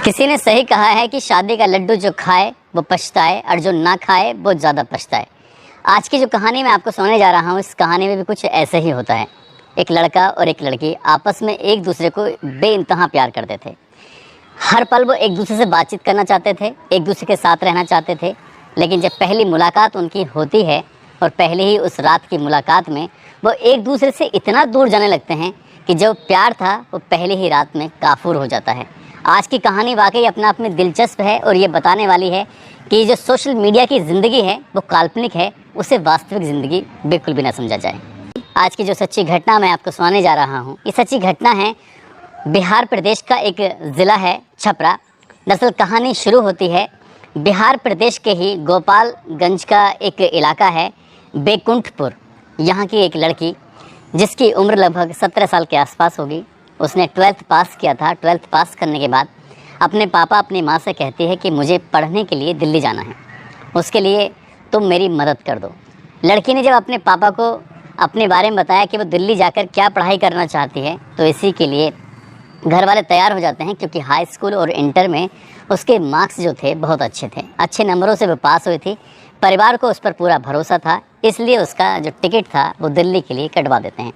किसी ने सही कहा है कि शादी का लड्डू जो खाए वो पछताए और जो ना खाए वो ज़्यादा पछताए। आज की जो कहानी मैं आपको सुनाने जा रहा हूँ, इस कहानी में भी कुछ ऐसे ही होता है। एक लड़का और एक लड़की आपस में एक दूसरे को बेइंतहा प्यार करते थे। हर पल वो एक दूसरे से बातचीत करना चाहते थे, एक दूसरे के साथ रहना चाहते थे। लेकिन जब पहली मुलाकात उनकी होती है और पहले ही उस रात की मुलाकात में वो एक दूसरे से इतना दूर जाने लगते हैं कि जो प्यार था वो पहली ही रात में काफूर हो जाता है। आज की कहानी वाकई अपने आप में दिलचस्प है और ये बताने वाली है कि जो सोशल मीडिया की ज़िंदगी है वो काल्पनिक है, उसे वास्तविक ज़िंदगी बिल्कुल भी ना समझा जाए। आज की जो सच्ची घटना मैं आपको सुनाने जा रहा हूँ, ये सच्ची घटना है बिहार प्रदेश का एक ज़िला है छपरा। दरअसल कहानी शुरू होती है बिहार प्रदेश के ही गोपालगंज का एक इलाका है बैकुंठपुर। यहाँ की एक लड़की जिसकी उम्र लगभग 17 साल के आसपास होगी, उसने 12th पास किया था। 12th पास करने के बाद अपने पापा अपनी माँ से कहती है कि मुझे पढ़ने के लिए दिल्ली जाना है, उसके लिए तुम मेरी मदद कर दो। लड़की ने जब अपने पापा को अपने बारे में बताया कि वो दिल्ली जाकर क्या पढ़ाई करना चाहती है, तो इसी के लिए घर वाले तैयार हो जाते हैं, क्योंकि हाई स्कूल और इंटर में उसके मार्क्स जो थे बहुत अच्छे थे, अच्छे नंबरों से वो पास हुई थी। परिवार को उस पर पूरा भरोसा था, इसलिए उसका जो टिकट था वो दिल्ली के लिए कटवा देते हैं।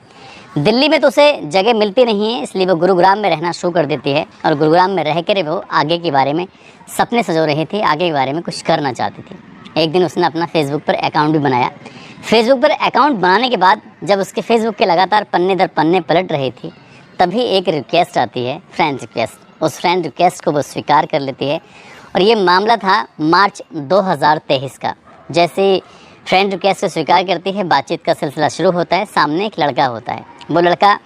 दिल्ली में तो उसे जगह मिलती नहीं है, इसलिए वो गुरुग्राम में रहना शुरू कर देती है और गुरुग्राम में रह कर वो आगे के बारे में सपने सजो रही थी, आगे के बारे में कुछ करना चाहती थी। एक दिन उसने अपना फेसबुक पर अकाउंट भी बनाया। फेसबुक पर अकाउंट बनाने के बाद जब उसके फेसबुक के लगातार पन्ने दर पन्ने पलट रही थी, तभी एक रिक्वेस्ट आती है, फ्रेंड रिक्वेस्ट। उस फ्रेंड रिक्वेस्ट को वो स्वीकार कर लेती है और ये मामला था मार्च 2023 का। जैसे ही फ्रेंड रिक्वेस्ट को स्वीकार करती है, बातचीत का सिलसिला शुरू होता है। सामने एक लड़का होता है, वो लड़का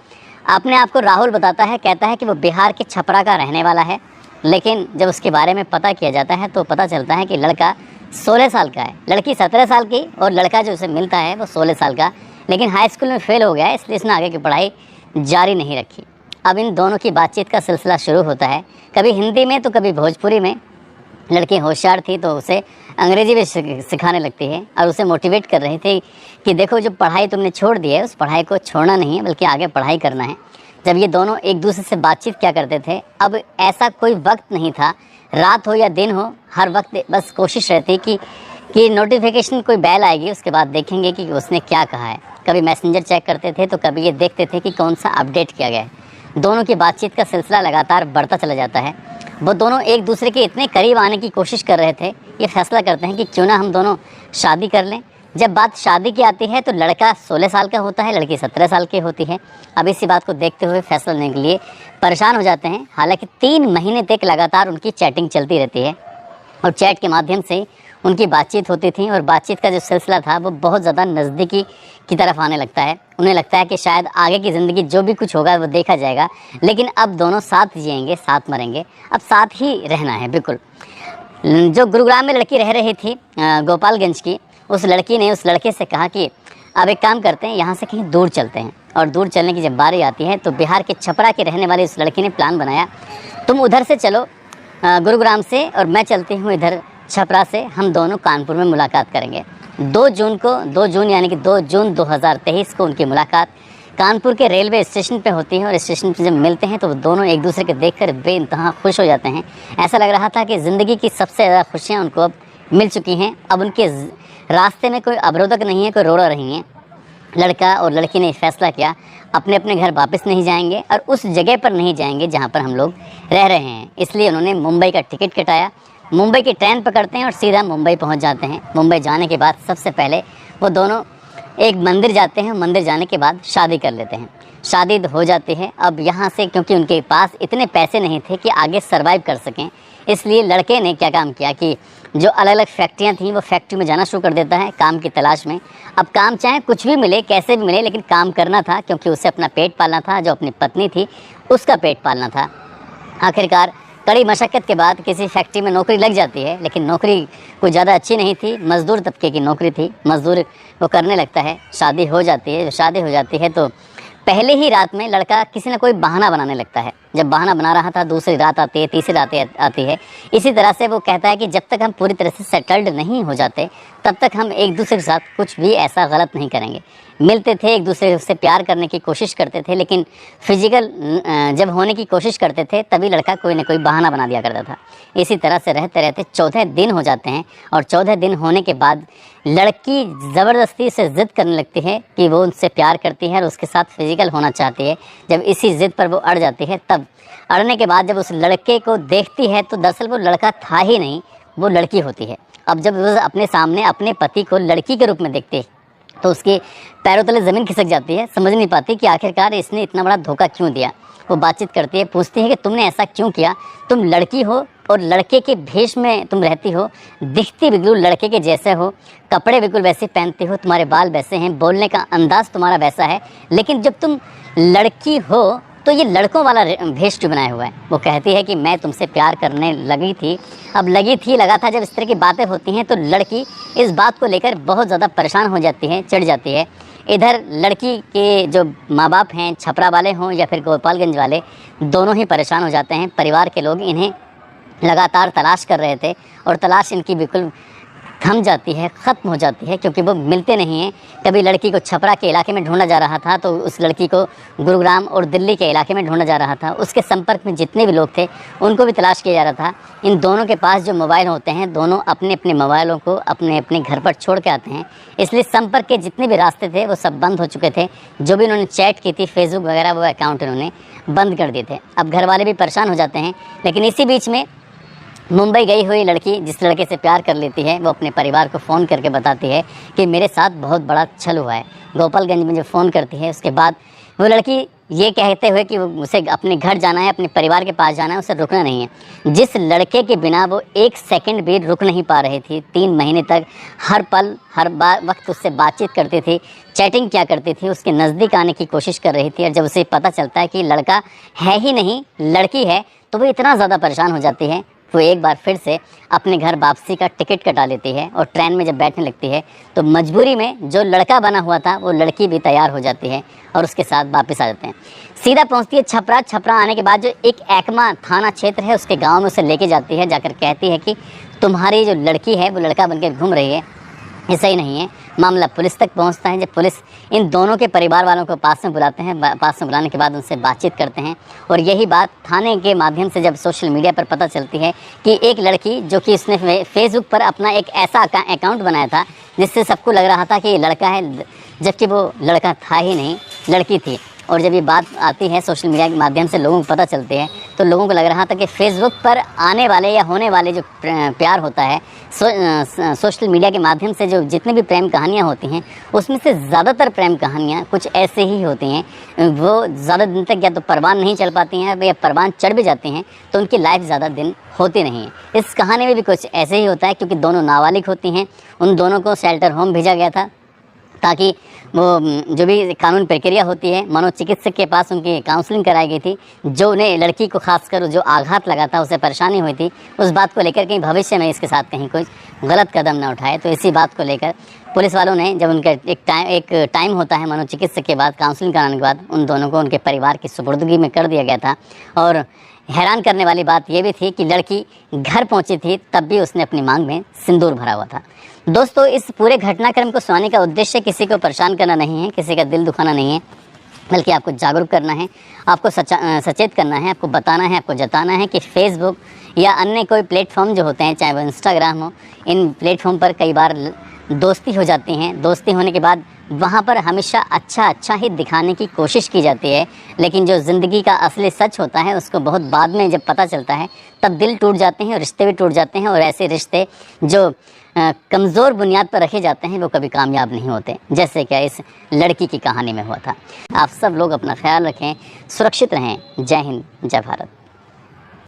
अपने आप को राहुल बताता है, कहता है कि वो बिहार के छपरा का रहने वाला है। लेकिन जब उसके बारे में पता किया जाता है तो पता चलता है कि लड़का 16 साल का है, लड़की 17 साल की और लड़का जो उसे मिलता है वो 16 साल का। लेकिन हाई स्कूल में फेल हो गया है, इसलिए उसने आगे की पढ़ाई जारी नहीं रखी। अब इन दोनों की बातचीत का सिलसिला शुरू होता है, कभी हिंदी में तो कभी भोजपुरी में। लड़की होशियार थी तो उसे अंग्रेजी भी सिखाने लगती है और उसे मोटिवेट कर रही थी कि देखो, जो पढ़ाई तुमने छोड़ दी है उस पढ़ाई को छोड़ना नहीं है, बल्कि आगे पढ़ाई करना है। जब ये दोनों एक दूसरे से बातचीत क्या करते थे, अब ऐसा कोई वक्त नहीं था, रात हो या दिन हो, हर वक्त बस कोशिश रहती कि नोटिफिकेशन कोई बेल आएगी, उसके बाद देखेंगे कि उसने क्या कहा है। कभी मैसेंजर चेक करते थे तो कभी ये देखते थे कि कौन सा अपडेट किया गया है। दोनों की बातचीत का सिलसिला लगातार बढ़ता चला जाता है। वो दोनों एक दूसरे के इतने करीब आने की कोशिश कर रहे थे, ये फैसला करते हैं कि क्यों ना हम दोनों शादी कर लें। जब बात शादी की आती है तो लड़का 16 साल का होता है, लड़की 17 साल की होती है। अब इसी बात को देखते हुए फैसला लेने के लिए परेशान हो जाते हैं। हालांकि 3 महीने तक लगातार उनकी चैटिंग चलती रहती है और चैट के माध्यम से उनकी बातचीत होती थी और बातचीत का जो सिलसिला था वो बहुत ज़्यादा नज़दीकी की तरफ आने लगता है। उन्हें लगता है कि शायद आगे की ज़िंदगी जो भी कुछ होगा वो देखा जाएगा, लेकिन अब दोनों साथ जिएंगे, साथ मरेंगे, अब साथ ही रहना है। बिल्कुल जो गुरुग्राम में लड़की रह रही थी गोपालगंज की, उस लड़की ने उस लड़के से कहा कि अब एक काम करते हैं, यहाँ से कहीं दूर चलते हैं। और दूर चलने की जब बारी आती है तो बिहार के छपरा के रहने वाली उस लड़की ने प्लान बनाया, तुम उधर से चलो गुरुग्राम से और मैं चलती हूँ इधर छपरा से, हम दोनों कानपुर में मुलाकात करेंगे। 2 जून यानी कि 2 जून 2023 को उनकी मुलाकात कानपुर के रेलवे स्टेशन पे होती है और स्टेशन पे जब मिलते हैं तो वो दोनों एक दूसरे को देखकर बेइंतहा खुश हो जाते हैं। ऐसा लग रहा था कि ज़िंदगी की सबसे ज़्यादा खुशियाँ उनको अब मिल चुकी हैं। अब उनके रास्ते में कोई अवरोधक नहीं है, कोई रोड़ा नहीं है। लड़का और लड़की ने फैसला किया, अपने अपने घर वापस नहीं जाएंगे और उस जगह पर नहीं जाएंगे जहाँ पर हम लोग रह रहे हैं। इसलिए उन्होंने मुंबई का टिकट कटाया, मुंबई की ट्रेन पकड़ते हैं और सीधा मुंबई पहुंच जाते हैं। मुंबई जाने के बाद सबसे पहले वो दोनों एक मंदिर जाते हैं, मंदिर जाने के बाद शादी कर लेते हैं। शादी हो जाती है। अब यहाँ से क्योंकि उनके पास इतने पैसे नहीं थे कि आगे सर्वाइव कर सकें, इसलिए लड़के ने क्या काम किया कि जो अलग अलग फैक्ट्रियाँ थीं वो फैक्ट्री में जाना शुरू कर देता है काम की तलाश में। अब काम चाहे कुछ भी मिले, कैसे भी मिले, लेकिन काम करना था, क्योंकि उसे अपना पेट पालना था, जो अपनी पत्नी थी उसका पेट पालना था। आखिरकार कड़ी मशक्क़त के बाद किसी फैक्ट्री में नौकरी लग जाती है, लेकिन नौकरी कोई ज़्यादा अच्छी नहीं थी, मज़दूर तबके की नौकरी थी, मज़दूर वो करने लगता है। शादी हो जाती है। शादी हो जाती है तो पहले ही रात में लड़का किसी न कोई बहाना बनाने लगता है जब बहाना बना रहा था, दूसरी रात आती है, तीसरी रात आती है। इसी तरह से वो कहता है कि जब तक हम पूरी तरह से सेटल्ड नहीं हो जाते तब तक हम एक दूसरे के साथ कुछ भी ऐसा गलत नहीं करेंगे। मिलते थे, एक दूसरे से प्यार करने की कोशिश करते थे, लेकिन फिजिकल जब होने की कोशिश करते थे तभी लड़का कोई ना कोई बहाना बना दिया करता था। इसी तरह से रहते रहते 14 दिन हो जाते हैं और 14 दिन होने के बाद लड़की ज़बरदस्ती से ज़िद करने लगती है कि वो उनसे प्यार करती है और उसके साथ फिजिकल होना चाहती है। जब इसी ज़िद पर वो अड़ जाती है, तब अड़ने के बाद जब उस लड़के को देखती है तो दरअसल वो लड़का था ही नहीं, वो लड़की होती है। अब जब वो अपने सामने अपने पति को लड़की के रूप में देखती है तो उसके पैरों तले ज़मीन खिसक जाती है, समझ नहीं पाती कि आखिरकार इसने इतना बड़ा धोखा क्यों दिया। वो बातचीत करती है, पूछती है कि तुमने ऐसा क्यों किया, तुम लड़की हो और लड़के के भेष में तुम रहती हो, दिखती बिल्कुल लड़के के जैसे हो, कपड़े बिल्कुल वैसे पहनते हो, तुम्हारे बाल वैसे हैं, बोलने का अंदाज़ तुम्हारा वैसा है, लेकिन जब तुम लड़की हो तो ये लड़कों वाला भेष क्यों बनाया हुआ है। वो कहती है कि मैं तुमसे प्यार करने लगी थी। अब लगा था, जब इस तरह की बातें होती हैं तो लड़की इस बात को लेकर बहुत ज़्यादा परेशान हो जाती है, चिढ़ जाती है। इधर लड़की के जो माँ बाप हैं, छपरा वाले हों या फिर गोपालगंज वाले, दोनों ही परेशान हो जाते हैं। परिवार के लोग इन्हें लगातार तलाश कर रहे थे और तलाश इनकी बिल्कुल थम जाती है, ख़त्म हो जाती है, क्योंकि वो मिलते नहीं हैं। कभी लड़की को छपरा के इलाके में ढूंढा जा रहा था तो उस लड़की को गुरुग्राम और दिल्ली के इलाके में ढूंढा जा रहा था। उसके संपर्क में जितने भी लोग थे उनको भी तलाश किया जा रहा था। इन दोनों के पास जो मोबाइल होते हैं, दोनों अपने अपने मोबाइलों को अपने अपने घर पर छोड़ के आते हैं, इसलिए संपर्क के जितने भी रास्ते थे वो सब बंद हो चुके थे। जो भी उन्होंने चैट की थी, फेसबुक वगैरह, वो अकाउंट उन्होंने बंद कर दिए थे। अब घर वाले भी परेशान हो जाते हैं। लेकिन इसी बीच में मुंबई गई हुई लड़की जिस लड़के से प्यार कर लेती है, वो अपने परिवार को फ़ोन करके बताती है कि मेरे साथ बहुत बड़ा छल हुआ है। गोपालगंज में जब फ़ोन करती है उसके बाद वो लड़की ये कहते हुए कि उसे अपने घर जाना है, अपने परिवार के पास जाना है, उसे रुकना नहीं है। जिस लड़के के बिना वो एक सेकंड भी रुक नहीं पा रही थी, 3 महीने तक हर पल हर वक्त उससे बातचीत करती थी, चैटिंग क्या करती थी, उसके नज़दीक आने की कोशिश कर रही थी। और जब उसे पता चलता है कि लड़का है ही नहीं, लड़की है, तो वो इतना ज़्यादा परेशान हो जाती है। वो एक बार फिर से अपने घर वापसी का टिकट कटा लेती है और ट्रेन में जब बैठने लगती है तो मजबूरी में जो लड़का बना हुआ था वो लड़की भी तैयार हो जाती है और उसके साथ वापस आ जाते हैं। सीधा पहुंचती है छपरा। छपरा आने के बाद जो एक एकमा थाना क्षेत्र है उसके गांव में उसे लेके जाती है। जाकर कहती है कि तुम्हारी जो लड़की है वो लड़का बनकर घूम रही है, ऐसा ही नहीं है। मामला पुलिस तक पहुंचता है। जब पुलिस इन दोनों के परिवार वालों को पास में बुलाते हैं, पास में बुलाने के बाद उनसे बातचीत करते हैं और यही बात थाने के माध्यम से जब सोशल मीडिया पर पता चलती है कि एक लड़की जो कि इसने फेसबुक पर अपना एक ऐसा अकाउंट बनाया था जिससे सबको लग रहा था कि ये लड़का है, जबकि वो लड़का था ही नहीं, लड़की थी। और जब ये बात आती है सोशल मीडिया के माध्यम से लोगों को पता चलती है तो लोगों को लग रहा था कि फेसबुक पर आने वाले या होने वाले जो प्यार होता है, सोशल मीडिया के माध्यम से जो जितने भी प्रेम कहानियाँ होती हैं उसमें से ज़्यादातर प्रेम कहानियाँ कुछ ऐसे ही होती हैं। वो ज़्यादा दिन तक या तो परवान नहीं चल पाती हैं या परवान चढ़ भी जाती हैं तो उनकी लाइफ ज़्यादा दिन होती नहीं है। इस कहानी में भी कुछ ऐसे ही होता है, क्योंकि दोनों नाबालिग होती हैं। उन दोनों को शेल्टर होम भेजा गया था ताकि वो जो भी कानून प्रक्रिया होती है, मनोचिकित्सक के पास उनकी काउंसलिंग कराई गई थी। जो उन्हें लड़की को खासकर जो आघात लगा था, उसे परेशानी हुई थी, उस बात को लेकर कहीं भविष्य में इसके साथ कहीं कोई गलत कदम न उठाए। तो इसी बात को लेकर पुलिस वालों ने जब उनका एक टाइम होता है मनोचिकित्सक के बाद, काउंसलिंग कराने के बाद, उन दोनों को उनके परिवार की सुपुर्दगी में कर दिया गया था। और हैरान करने वाली बात यह भी थी कि लड़की घर पहुंची थी तब भी उसने अपनी मांग में सिंदूर भरा हुआ था। दोस्तों, इस पूरे घटनाक्रम को सुनाने का उद्देश्य किसी को परेशान करना नहीं है, किसी का दिल दुखाना नहीं है, बल्कि आपको जागरूक करना है, आपको सचेत करना है, आपको बताना है, आपको जताना है कि फेसबुक या अन्य कोई प्लेटफॉर्म जो होते हैं, चाहे वो इंस्टाग्राम हो, इन प्लेटफॉर्म पर कई बार दोस्ती हो जाती हैं। दोस्ती होने के बाद वहाँ पर हमेशा अच्छा ही दिखाने की कोशिश की जाती है, लेकिन जो ज़िंदगी का असली सच होता है उसको बहुत बाद में जब पता चलता है तब दिल टूट जाते हैं, रिश्ते भी टूट जाते हैं। और ऐसे रिश्ते जो कमज़ोर बुनियाद पर रखे जाते हैं वो कभी कामयाब नहीं होते, जैसे कि इस लड़की की कहानी में हुआ था। आप सब लोग अपना ख्याल रखें, सुरक्षित रहें। जय हिंद, जय भारत।